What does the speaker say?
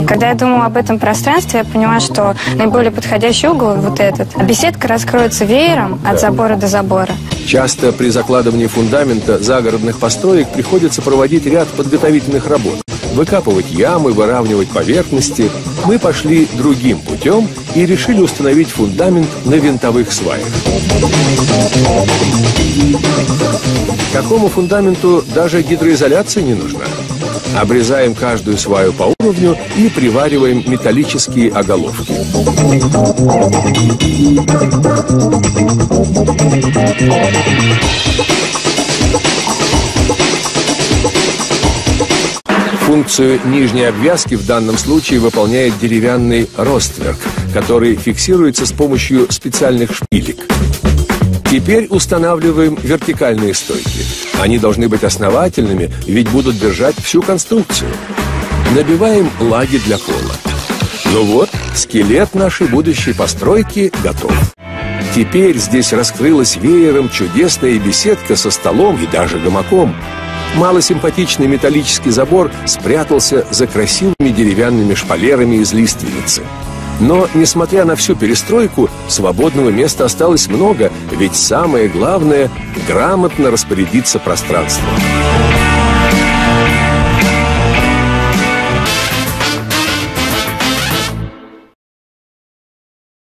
Когда я думала об этом пространстве, я поняла, что наиболее подходящий угол вот этот. А беседка раскроется веером от забора до забора. Часто при закладывании фундамента загородных построек приходится проводить ряд подготовительных работ. Выкапывать ямы, выравнивать поверхности. Мы пошли другим путем и решили установить фундамент на винтовых сваях. Такому фундаменту даже гидроизоляция не нужна. Обрезаем каждую сваю по уровню и привариваем металлические оголовки. Функцию нижней обвязки в данном случае выполняет деревянный ростверк, который фиксируется с помощью специальных шпилек. Теперь устанавливаем вертикальные стойки. Они должны быть основательными, ведь будут держать всю конструкцию. Набиваем лаги для пола. Ну вот, скелет нашей будущей постройки готов. Теперь здесь раскрылась веером чудесная беседка со столом и даже гамаком. Малосимпатичный металлический забор спрятался за красивыми деревянными шпалерами из лиственницы. Но, несмотря на всю перестройку, свободного места осталось много, ведь самое главное – грамотно распорядиться пространством.